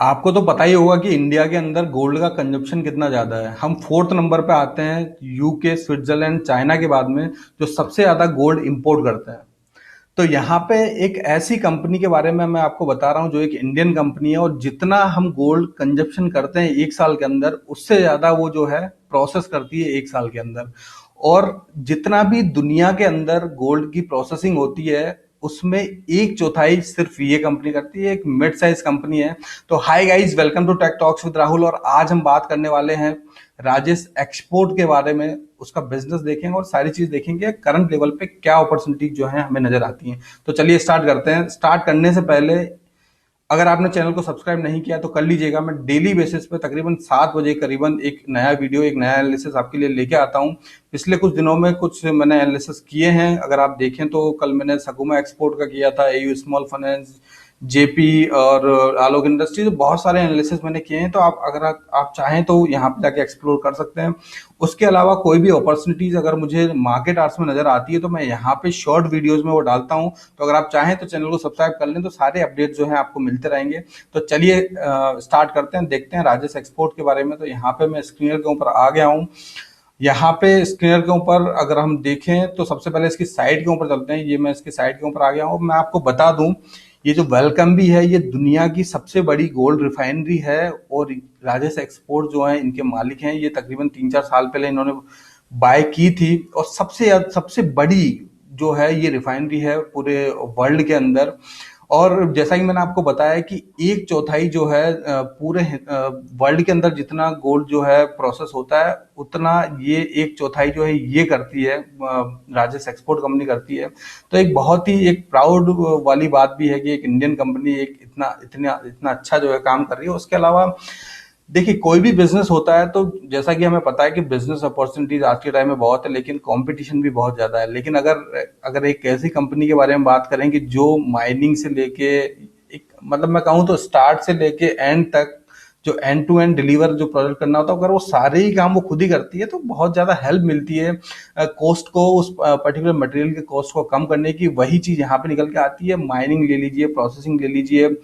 आपको तो पता ही होगा कि इंडिया के अंदर गोल्ड का कंजप्शन कितना ज्यादा है। हम फोर्थ नंबर पे आते हैं, यूके, स्विट्जरलैंड, चाइना के बाद में, जो सबसे ज्यादा गोल्ड इंपोर्ट करते हैं। तो यहाँ पे एक ऐसी कंपनी के बारे में मैं आपको बता रहा हूँ जो एक इंडियन कंपनी है, और जितना हम गोल्ड कंजप्शन करते हैं एक साल के अंदर, उससे ज्यादा वो जो है प्रोसेस करती है एक साल के अंदर। और जितना भी दुनिया के अंदर गोल्ड की प्रोसेसिंग होती है, उसमें एक चौथाई सिर्फ ये कंपनी करती है। एक मिड साइज कंपनी है। तो hi guys, welcome to tech talks with Rahul. और आज हम बात करने वाले हैं राजेश एक्सपोर्ट के बारे में। उसका बिजनेस देखेंगे और सारी चीज देखेंगे, करंट लेवल पे क्या अपॉर्चुनिटी जो है हमें नजर आती हैं। तो चलिए स्टार्ट करते हैं। स्टार्ट करने से पहले, अगर आपने चैनल को सब्सक्राइब नहीं किया तो कर लीजिएगा। मैं डेली बेसिस पे तकरीबन 7 बजे करीबन एक नया वीडियो, एक नया एनालिसिस आपके लिए लेके आता हूँ। पिछले कुछ दिनों में कुछ मैंने एनालिसिस किए हैं। अगर आप देखें तो कल मैंने सकुमा एक्सपोर्ट का किया था, एयू स्मॉल फाइनेंस, जेपी और आलोक इंडस्ट्रीज, बहुत सारे एनालिसिस मैंने किए हैं। तो आप चाहें तो यहाँ पे जाके एक्सप्लोर कर सकते हैं। उसके अलावा कोई भी अपॉर्चुनिटीज अगर मुझे मार्केट आवर्स में नजर आती है तो मैं यहाँ पे शॉर्ट वीडियोस में वो डालता हूँ। तो अगर आप चाहें तो चैनल को सब्सक्राइब कर लें, तो सारे अपडेट जो है आपको मिलते रहेंगे। तो चलिए स्टार्ट करते हैं, देखते हैं राजेश एक्सपोर्ट के बारे में। तो यहाँ पे मैं स्क्रीनर के ऊपर आ गया हूँ। यहाँ पे स्क्रीनर के ऊपर अगर हम देखें तो सबसे पहले इसकी साइट के ऊपर चलते हैं। ये मैं इसकी साइट के ऊपर आ गया हूँ। मैं आपको बता दूं, ये जो वेलकम भी है, ये दुनिया की सबसे बड़ी गोल्ड रिफाइनरी है। और राजेश एक्सपोर्ट जो है इनके मालिक हैं, ये तकरीबन 3-4 साल पहले इन्होंने बाय की थी। और सबसे बड़ी जो है ये रिफाइनरी है पूरे वर्ल्ड के अंदर। और जैसा कि मैंने आपको बताया कि एक चौथाई जो है पूरे वर्ल्ड के अंदर जितना गोल्ड जो है प्रोसेस होता है, उतना ये एक चौथाई जो है ये करती है, राजेश एक्सपोर्ट कंपनी करती है। तो एक बहुत ही एक प्राउड वाली बात भी है कि एक इंडियन कंपनी एक इतना इतना इतना अच्छा जो है काम कर रही है। उसके अलावा देखिए, कोई भी बिजनेस होता है तो जैसा कि हमें पता है कि बिजनेस अपॉर्चुनिटीज आज के टाइम में बहुत है, लेकिन कंपटीशन भी बहुत ज्यादा है। लेकिन अगर अगर एक ऐसी कंपनी के बारे में बात करें कि जो माइनिंग से लेके एक, मतलब मैं कहूँ तो स्टार्ट से लेके एंड तक, जो एंड टू एंड डिलीवर जो प्रोडक्ट करना होता है, अगर वो सारे ही काम वो खुद ही करती है तो बहुत ज्यादा हेल्प मिलती है कॉस्ट को, उस पर्टिकुलर मटेरियल के कॉस्ट को कम करने की। वही चीज यहाँ पे निकल के आती है। माइनिंग ले लीजिए, प्रोसेसिंग ले लीजिए,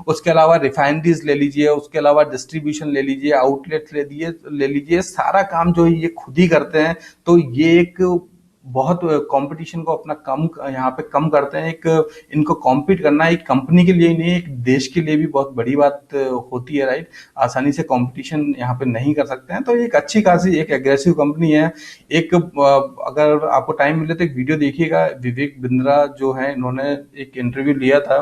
उसके अलावा रिफाइनरीज ले लीजिए, उसके अलावा डिस्ट्रीब्यूशन ले लीजिए, आउटलेट्स ले लीजिए, सारा काम जो है ये खुद ही करते हैं। तो ये एक बहुत कंपटीशन को अपना कम यहाँ पे कम करते हैं। एक इनको कॉम्पीट करना एक कंपनी के लिए ही नहीं, एक देश के लिए भी बहुत बड़ी बात होती है, राइट। आसानी से कंपटीशन यहाँ पे नहीं कर सकते हैं। तो एक अच्छी खासी एक एग्रेसिव कंपनी है। एक अगर आपको टाइम मिले तो एक वीडियो देखिएगा। विवेक बिंद्रा जो है, इन्होंने एक इंटरव्यू लिया था।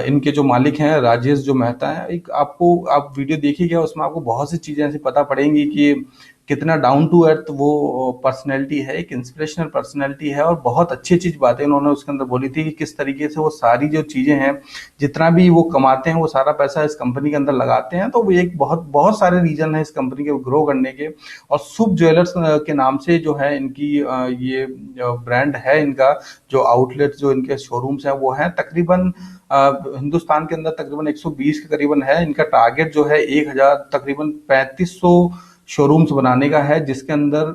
इनके जो मालिक हैं राजेश जो मेहता है, एक आपको आप वीडियो देखिएगा, उसमें आपको बहुत सी चीजें ऐसी पता पड़ेंगी कि कितना डाउन टू अर्थ वो पर्सनैलिटी है, एक इंस्पिरेशनल पर्सनैलिटी है। और बहुत अच्छी चीज बातें उन्होंने उसके अंदर बोली थी कि किस तरीके से वो सारी जो चीजें हैं, जितना भी वो कमाते हैं वो सारा पैसा इस कंपनी के अंदर लगाते हैं। तो वो एक बहुत बहुत सारे रीजन है इस कंपनी के ग्रो करने के। और शुभ ज्वेलर्स के नाम से जो है इनकी ये ब्रांड है इनका। जो आउटलेट जो इनके शोरूम्स हैं वो हैं तकरीबन हिंदुस्तान के अंदर तकरीबन 120 के करीबन है। इनका टारगेट जो है 1000 तकरीबन 3500 शोरूम्स बनाने का है, जिसके अंदर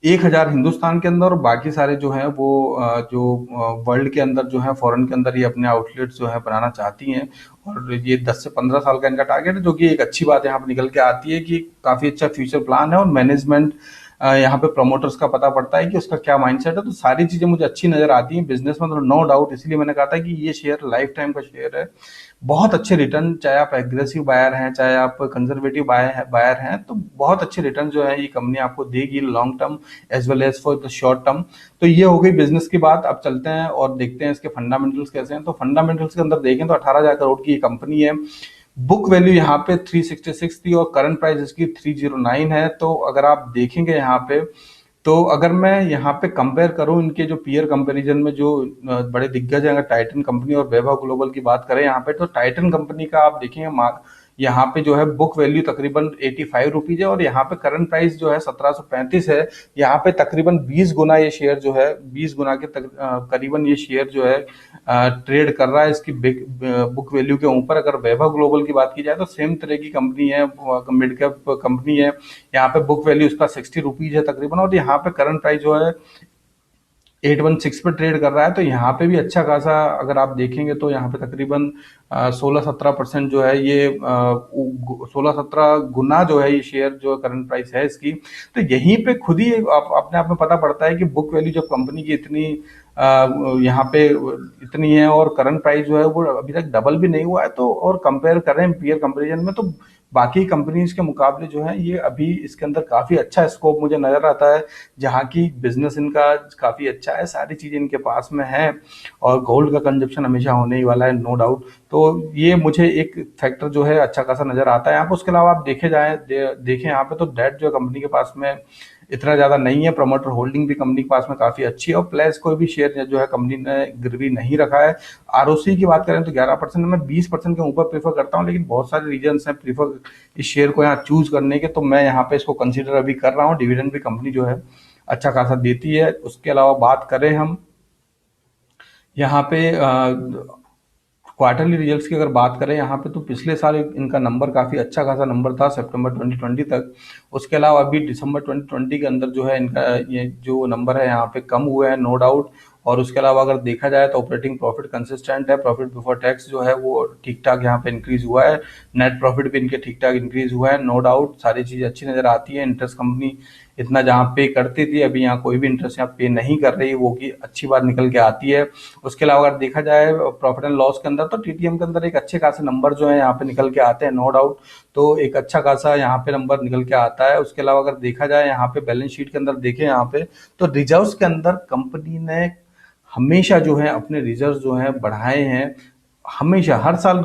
1000 हिंदुस्तान के अंदर और बाकी सारे जो है वो जो वर्ल्ड के अंदर जो है, फॉरेन के अंदर ये अपने आउटलेट्स जो है बनाना चाहती हैं। और ये 10 से 15 साल का इनका टारगेट है, जो कि एक अच्छी बात यहाँ पर निकल के आती है कि काफी अच्छा फ्यूचर प्लान है। और मैनेजमेंट यहाँ पे प्रमोटर्स का पता पड़ता है कि उसका क्या माइंडसेट है। तो सारी चीजें मुझे अच्छी नजर आती हैं बिजनेस में, तो नो डाउट। इसलिए मैंने कहा था कि ये शेयर लाइफ टाइम का शेयर है। बहुत अच्छे रिटर्न, चाहे आप एग्रेसिव बायर हैं चाहे आप कंजर्वेटिव बायर हैं, तो बहुत अच्छे रिटर्न जो है ये कंपनी आपको देगी long term as well as for the short term. तो ये हो गई बिजनेस की बात। अब चलते हैं और देखते हैं इसके फंडामेंटल्स कैसे हैं। तो फंडामेंटल्स के अंदर देखें तो 18,000 करोड़ की ये कंपनी है। बुक वैल्यू यहाँ पे 366 थी और करंट प्राइस इसकी 309 है। तो अगर आप देखेंगे यहाँ पे, तो अगर मैं यहाँ पे कंपेयर करूं इनके जो पीयर कंपैरिजन में जो बड़े दिग्गज हैं, अगर टाइटन कंपनी और वैभव ग्लोबल की बात करें यहाँ पे, तो टाइटन कंपनी का आप देखेंगे यहाँ पे जो है बुक वैल्यू तकरीबन 85 रुपीज है, और यहाँ पे करंट प्राइस जो है 1735 है। यहाँ पे तकरीबन 20 गुना ये शेयर जो है, 20 गुना के करीबन ये शेयर जो है ट्रेड कर रहा है इसकी बुक वैल्यू के ऊपर। अगर वैभव ग्लोबल की बात की जाए तो सेम तरह की कंपनी है, मिड कैप कंपनी है। यहाँ पे बुक वैल्यू इसका 60 रुपीज है तकरीबन, और यहाँ पे करंट प्राइस जो है 816 पे ट्रेड कर रहा है। तो यहाँ पे भी अच्छा खासा अगर आप देखेंगे तो यहाँ पे तकरीबन 16-17% जो है ये 16-17 गुना जो है ये शेयर जो करंट प्राइस है इसकी। तो यहीं पे खुद ही अपने आप में पता पड़ता है कि बुक वैल्यू जब कंपनी की इतनी यहाँ पे इतनी है और करंट प्राइस जो है वो अभी तक डबल भी नहीं हुआ है, तो और कंपेयर करें पीयर कंपेरिजन में, तो बाकी कंपनीज के मुकाबले जो है ये अभी इसके अंदर काफी अच्छा स्कोप मुझे नजर आता है, जहाँ की बिजनेस इनका काफी अच्छा है, सारी चीजें इनके पास में है और गोल्ड का कंजप्शन हमेशा होने ही वाला है, नो डाउट। तो ये मुझे एक फैक्टर जो है अच्छा खासा नजर आता है यहाँ पे। उसके अलावा आप देखें यहाँ पे तो डेट जो कंपनी के पास में इतना ज्यादा नहीं है, प्रमोटर होल्डिंग भी कंपनी के पास में काफी अच्छी है और प्लस कोई भी शेयर जो है कंपनी ने गिरवी नहीं रखा है। आरओसी की बात करें तो 11%, मैं 20% के ऊपर प्रीफर करता हूँ, लेकिन बहुत सारे रीजन हैं प्रीफर इस शेयर को यहाँ चूज करने के, तो मैं यहाँ पे इसको कंसिडर अभी कर रहा हूँ। डिविडेंड भी कंपनी जो है अच्छा खासा देती है। उसके अलावा बात करें हम यहाँ पे क्वार्टरली रिजल्ट्स की अगर बात करें यहाँ पे, तो पिछले साल इनका नंबर काफी अच्छा खासा नंबर था सितंबर 2020 तक। उसके अलावा अभी दिसंबर 2020 के अंदर जो है इनका ये जो नंबर है यहाँ पे कम हुआ है, नो डाउट। और उसके अलावा अगर देखा जाए तो ऑपरेटिंग प्रॉफिट कंसिस्टेंट है, प्रॉफिट बिफोर टैक्स जो है वो ठीक ठाक यहाँ पे इंक्रीज हुआ है, नेट प्रॉफिट भी इनके ठीक ठाक इंक्रीज हुआ है, नो डाउट। सारी चीजें अच्छी नजर आती है। इंटरेस्ट कंपनी इतना जहाँ पे करती थी अभी यहाँ कोई भी इंटरेस्ट यहाँ पे नहीं कर रही, वो की अच्छी बात निकल के आती है। उसके अलावा अगर देखा जाए प्रॉफिट एंड लॉस के अंदर, तो टीटीएम के अंदर एक अच्छे खासे नंबर जो है यहाँ पे निकल के आते हैं, नो डाउट। तो एक अच्छा खासा यहाँ पे नंबर निकल के आता है। उसके अलावा अगर देखा जाए यहाँ पे बैलेंस शीट के अंदर देखें यहाँ पे, तो रिजर्व्स के अंदर कंपनी ने हमेशा जो है अपने रिजर्व जो है बढ़ाए हैं, हमेशा हर साल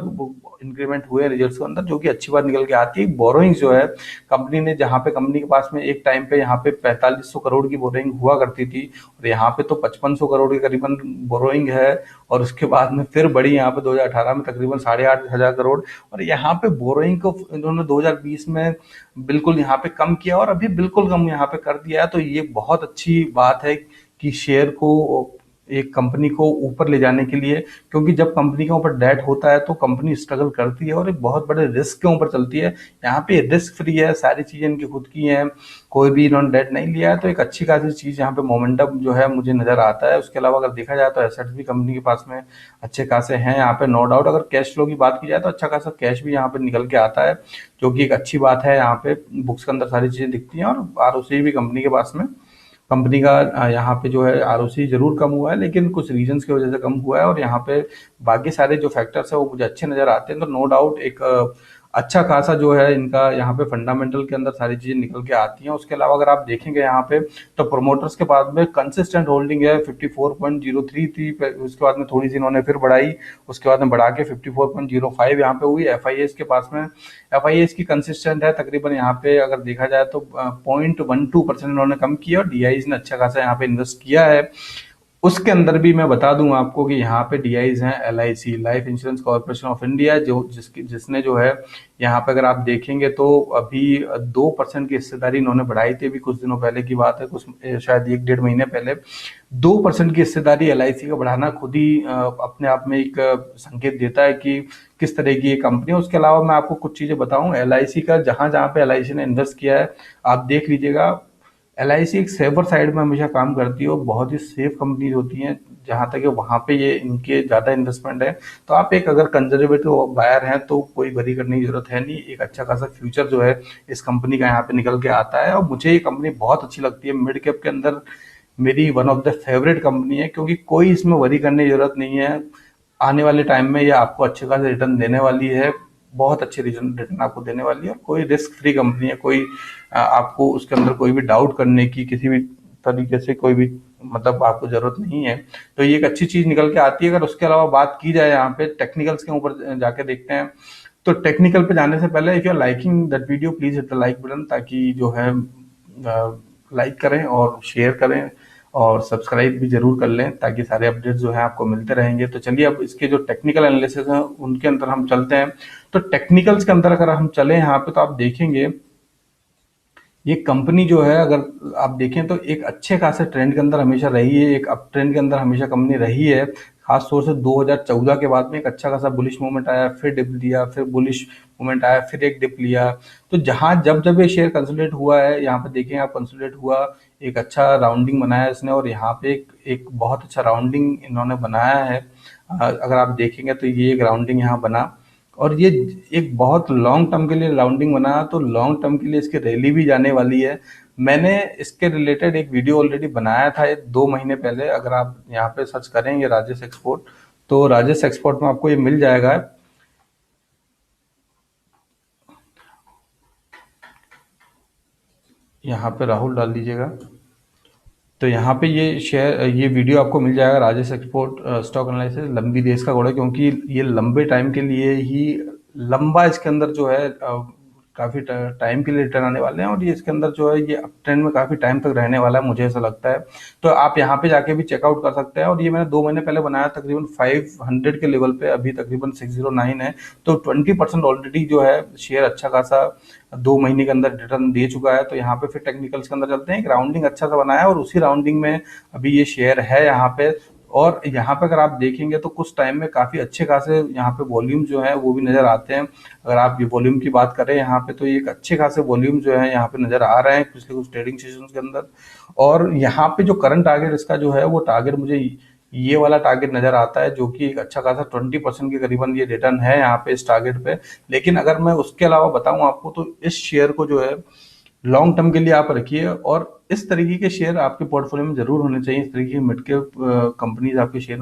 इंक्रीमेंट हुए रिजर्व के अंदर, जो कि अच्छी बात निकल के आती है। बोरोइंग जो है कंपनी ने, जहां पे कंपनी के पास में एक टाइम पे यहाँ पे 4500 करोड़ की बोरोइंग हुआ करती थी और यहाँ पे तो 5500 करोड़ के करीबन बोरोइंग है। और उसके बाद में फिर बढ़ी यहाँ पे 2018 में तकरीबन 8,500 करोड़, और यहाँ पे बोरोइंग को इन्होंने 2020 में बिल्कुल यहाँ पे कम किया और अभी बिल्कुल कम यहाँ पे कर दिया है। तो ये बहुत अच्छी बात है कि शेयर को, एक कंपनी को ऊपर ले जाने के लिए, क्योंकि जब कंपनी के ऊपर डेट होता है तो कंपनी स्ट्रगल करती है और एक बहुत बड़े रिस्क के ऊपर चलती है। यहाँ पे रिस्क फ्री है, सारी चीजें इनकी खुद की हैं, कोई भी इन्होंने डेट नहीं लिया है, तो एक अच्छी खासी चीज यहाँ पे मोमेंटम जो है मुझे नजर आता है। उसके अलावा अगर देखा जाए तो एसेट्स भी कंपनी के पास में अच्छे खासे हैं यहाँ पे, नो डाउट। अगर कैश फ्लो की बात की जाए तो अच्छा खासा कैश भी यहाँ पे निकल के आता है, जो कि एक अच्छी बात है। यहाँ पे बुक्स के अंदर सारी चीजें दिखती हैं और आरओसी भी कंपनी के पास में, कंपनी का यहाँ पे जो है आरओसी जरूर कम हुआ है, लेकिन कुछ रीजंस की वजह से कम हुआ है और यहाँ पे बाकी सारे जो फैक्टर्स है वो मुझे अच्छे नजर आते हैं। तो नो डाउट एक अच्छा खासा जो है इनका यहाँ पे फंडामेंटल के अंदर सारी चीजें निकल के आती हैं। उसके अलावा अगर आप देखेंगे यहाँ पे, तो प्रोमोटर्स के बाद में कंसिस्टेंट होल्डिंग है 54.03 थी, उसके बाद में थोड़ी सी इन्होंने फिर बढ़ाई, उसके बाद में बढ़ा के 54.05 यहाँ पे हुई। एफआईएस के पास में, एफआईएस की कंसिस्टेंट है तकरीबन यहाँ पे अगर देखा जाए तो 0.12% इन्होंने कम किया और डीआईज ने अच्छा खासा यहाँ पे इन्वेस्ट किया है। उसके अंदर भी मैं बता दूं आपको कि यहाँ पे डीआईज हैं LIC, life insurance corporation of India, जो जिसने जो है यहाँ पे अगर आप देखेंगे तो अभी 2% की हिस्सेदारी इन्होंने बढ़ाई थी, अभी कुछ दिनों पहले की बात है, कुछ शायद 1-1.5 महीने पहले 2% की हिस्सेदारी एलआईसी का बढ़ाना खुद ही अपने आप में एक संकेत देता है कि किस तरह की ये कंपनी है। उसके अलावा मैं आपको कुछ चीजें बताऊं एलआईसी का, जहां जहां पे एलआईसी ने इन्वेस्ट किया है आप देख लीजिएगा। एलआईसी एक सेफर साइड में हमेशा काम करती है और बहुत ही सेफ कंपनीज होती हैं, जहां तक वहां पे ये इनके ज्यादा इन्वेस्टमेंट है। तो आप एक अगर कंजर्वेटिव बायर हैं तो कोई वरी करने की जरूरत है नहीं, एक अच्छा खासा फ्यूचर जो है इस कंपनी का यहाँ पे निकल के आता है। और मुझे ये कंपनी बहुत अच्छी लगती है, मिड कैप के अंदर मेरी one of the favourite company है, क्योंकि कोई इसमें वरी करने की जरूरत नहीं है। आने वाले टाइम में ये आपको अच्छे खासे रिटर्न देने वाली है, बहुत अच्छे रिटर्न आपको देने वाली है, और कोई रिस्क फ्री कंपनी है, कोई आपको उसके अंदर कोई भी डाउट करने की किसी भी तरीके से कोई भी मतलब आपको जरूरत नहीं है। तो ये एक अच्छी चीज निकल के आती है। अगर उसके अलावा बात की जाए यहाँ पे टेक्निकल्स के ऊपर जाके देखते हैं, तो टेक्निकल पे जाने से पहले if you are liking that video please hit the like button, ताकि जो है लाइक करें और शेयर करें और सब्सक्राइब भी जरूर कर लें, ताकि सारे अपडेट जो है आपको मिलते रहेंगे। तो चलिए अब इसके जो टेक्निकल एनालिसिस हैं उनके अंदर हम चलते हैं। तो टेक्निकल्स के अंदर अगर हम चले यहाँ पे, तो आप देखेंगे ये कंपनी जो है, अगर आप देखें तो एक अच्छे खासे ट्रेंड के अंदर हमेशा रही है, एक अप ट्रेंड के अंदर हमेशा कंपनी रही है। खास तौर से 2014 के बाद में एक अच्छा खासा बुलिश मूवमेंट आया, फिर डिप लिया, फिर बुलिश मूवमेंट आया, फिर एक डिप लिया। तो जहां जब जब ये शेयर कंसोलिडेट हुआ है, यहाँ पे देखें आप, कंसोलिडेट हुआ, एक अच्छा राउंडिंग बनाया इसने, और यहाँ पे एक बहुत अच्छा राउंडिंग इन्होंने बनाया है। अगर आप देखेंगे तो ये एक राउंडिंग यहाँ बना, और ये एक बहुत लॉन्ग टर्म के लिए राउंडिंग बना, तो लॉन्ग टर्म के लिए इसकी रैली भी जाने वाली है। मैंने इसके रिलेटेड एक वीडियो ऑलरेडी बनाया था 2 महीने पहले। अगर आप यहाँ पे सर्च करेंगे राजेश एक्सपोर्ट, तो राजेश एक्सपोर्ट में आपको ये मिल जाएगा। यहाँ पे राहुल डाल दीजिएगा, तो यहाँ पे ये वीडियो आपको मिल जाएगा, राजेश एक्सपोर्ट स्टॉक एनालिसिस लंबी रेस का घोड़ा है, क्योंकि ये लंबे टाइम के लिए ही, लंबा इसके अंदर जो है काफी टाइम के लिए रिटर्न आने वाले हैं, और ये इसके अंदर जो है ये अप ट्रेंड में काफी टाइम तक रहने वाला है, मुझे ऐसा लगता है। तो आप यहाँ पे जाके भी चेकआउट कर सकते हैं, और ये मैंने 2 महीने पहले बनाया, तकरीबन 500 के लेवल पे, अभी तकरीबन 609 है। तो 20% ऑलरेडी जो है शेयर अच्छा खासा 2 महीने के अंदर रिटर्न दे चुका है। तो यहाँ पे फिर टेक्निकल्स के अंदर चलते हैं, एक राउंडिंग अच्छा सा बनाया है, और उसी राउंडिंग में अभी ये शेयर है यहाँ पे। और यहाँ पे अगर आप देखेंगे तो कुछ टाइम में काफी अच्छे खासे यहाँ पे वॉल्यूम जो है वो भी नजर आते हैं। अगर आप ये वॉल्यूम की बात करें यहाँ पे, तो एक अच्छे खासे वॉल्यूम जो है यहाँ पे नजर आ रहे हैं पिछले कुछ ट्रेडिंग सेशंस के अंदर। और यहाँ पे जो करंट टारगेट इसका जो है, वो टारगेट मुझे ये वाला टारगेट नजर आता है, जो कि एक अच्छा खासा 20% के करीबन ये रिटर्न है यहाँ पे इस टारगेट पे। लेकिन अगर मैं उसके अलावा बताऊं आपको, तो इस शेयर को जो है लॉन्ग टर्म के लिए आप रखिए, और इस तरीके के शेयर आपके पोर्टफोलियो में जरूर होने चाहिए। इस तरीके की मिड कैप कंपनीज आपके शेयर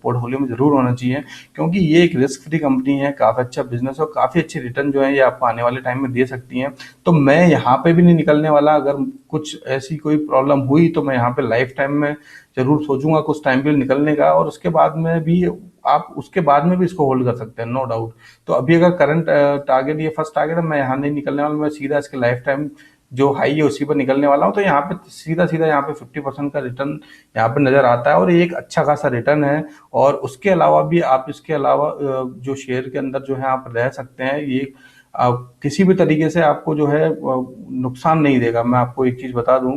पोर्टफोलियो में जरूर होना चाहिए, क्योंकि ये एक रिस्क फ्री कंपनी है, काफी अच्छा बिजनेस, और काफी अच्छी रिटर्न जो है ये आपको आने वाले टाइम में दे सकती हैं। तो मैं यहाँ पे भी नहीं निकलने वाला। अगर कुछ ऐसी कोई प्रॉब्लम हुई तो मैं यहाँ पे लाइफ टाइम में जरूर सोचूंगा कुछ टाइम के लिए निकलने का, और उसके बाद में भी आप उसके बाद में भी इसको होल्ड कर सकते हैं, नो डाउट। तो अभी अगर करंट टारगेट, ये फर्स्ट टारगेट है, मैं यहाँ नहीं निकलने वाला, मैं सीधा इसके लाइफ टाइम जो हाई है उसी पर निकलने वाला हूँ। तो यहाँ पे सीधा सीधा यहाँ पे 50% का रिटर्न यहाँ पे नजर आता है, और ये एक अच्छा खासा रिटर्न है। और उसके अलावा भी आप इसके अलावा जो शेयर के अंदर जो है आप रह सकते हैं, ये किसी भी तरीके से आपको जो है नुकसान नहीं देगा। मैं आपको एक चीज बता दूं,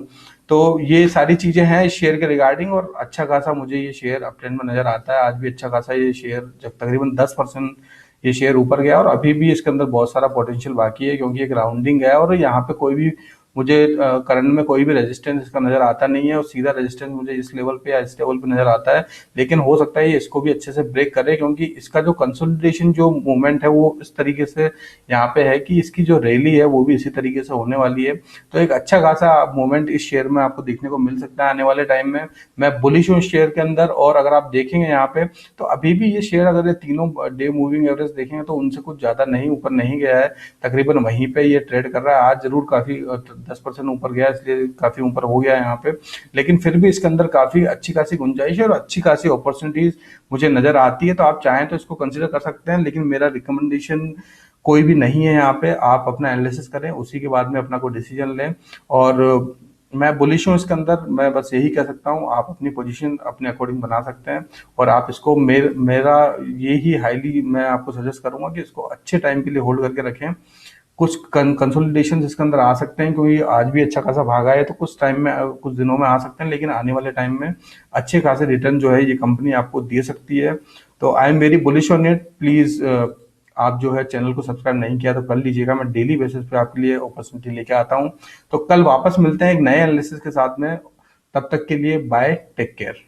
तो ये सारी चीजें हैं इस शेयर के रिगार्डिंग, और अच्छा खासा मुझे ये शेयर अप ट्रेंड में नजर आता है। आज भी अच्छा खासा ये शेयर जब तकरीबन 10% ये शेयर ऊपर गया, और अभी भी इसके अंदर बहुत सारा पोटेंशियल बाकी है, क्योंकि एक राउंडिंग है, और यहाँ पे कोई भी मुझे करंट में कोई भी रेजिस्टेंस इसका नजर आता नहीं है, और सीधा रेजिस्टेंस मुझे इस लेवल पे या इस लेवल पे नजर आता है। लेकिन हो सकता है ये इसको भी अच्छे से ब्रेक करे, क्योंकि इसका जो कंसोलिडेशन जो मूवमेंट है वो इस तरीके से यहाँ पे है कि इसकी जो रैली है वो भी इसी तरीके से होने वाली है। तो एक अच्छा खासा मूवमेंट इस शेयर में आपको देखने को मिल सकता है आने वाले टाइम में। मैं बुलिश हूँ इस शेयर के अंदर, और अगर आप देखेंगे यहाँ पे, तो अभी भी ये शेयर अगर ये तीनों डे मूविंग एवरेज देखेंगे तो उनसे कुछ ज्यादा नहीं ऊपर नहीं गया है, तकरीबन वहीं पे ये ट्रेड कर रहा है। आज जरूर काफी 10% ऊपर गया, इसलिए काफी ऊपर हो गया यहाँ पे, लेकिन फिर भी इसके अंदर काफी अच्छी खासी गुंजाइश है और अच्छी खासी अपॉर्चुनिटीज मुझे नजर आती है। तो आप चाहें तो इसको कंसिडर कर सकते हैं, लेकिन मेरा रिकमेंडेशन कोई भी नहीं है यहाँ पे। आप अपना एनालिसिस करें, उसी के बाद में अपना कोई डिसीजन लें। और मैं बुलिश हूँ इसके अंदर, मैं बस यही कह सकता हूँ, आप अपनी पोजीशन अपने अकॉर्डिंग बना सकते हैं। और आप इसको मेरा यही हाईली मैं आपको सजेस्ट करूंगा कि इसको अच्छे टाइम के लिए होल्ड करके रखें। कुछ कंसोलिडेशन इसके अंदर आ सकते हैं, क्योंकि आज भी अच्छा खासा भागा है, तो कुछ टाइम में कुछ दिनों में आ सकते हैं, लेकिन आने वाले टाइम में अच्छे खासे रिटर्न जो है ये कंपनी आपको दे सकती है। तो I am very bullish on it. Please आप जो है चैनल को सब्सक्राइब नहीं किया तो कर लीजिएगा, मैं डेली बेसिस पे आपके लिए अपॉर्चुनिटी लेके आता हूँ। तो कल वापस मिलते हैं एक नए एनालिसिस के साथ में, तब तक के लिए बाय, टेक केयर।